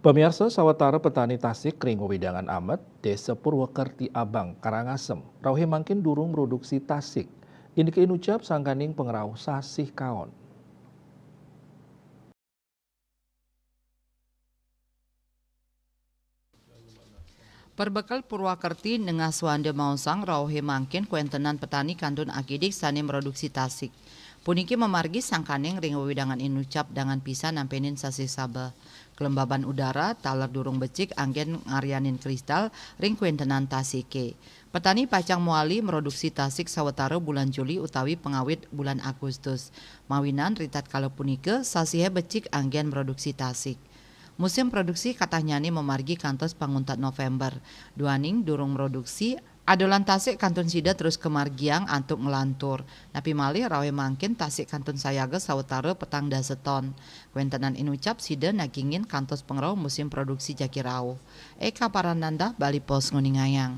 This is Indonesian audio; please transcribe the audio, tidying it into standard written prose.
Pemirsa sawatara petani Tasik Keringo Widangan Amet, Desa Purwokerti Abang, Karangasem, Rauhe mangkin durung produksi tasik. Ini ucap sangkaning pengerau sasih kaon. Perbekal Purwakerti nengah Swande Mausang Rauhe mangkin kuentenan petani kandun akidik sani produksi tasik. Puniki memargi sangkaneng ring widangan inucap dengan pisan nampenin sasi saba. Kelembaban udara taler durung becik anggen ngarianin kristal ring kuentenan tasike. Petani pacang muali produksi tasik sawetara bulan Juli utawi pengawit bulan Agustus. Mawinan ritat kalau punike sasihe becik anggen produksi tasik. Musim produksi katanya nih memargi kantos panguntat November. Duaning durung produksi adolan tasik kantun sida terus kemargiang antuk ngelantur. Napi malih rawe mangkin tasik kantun sayaga sawetara petang daseton. Kuentenan inucap sida nagingin kantos pengrau musim produksi jakirau. Eka Parananda Bali Pos Nguningayang.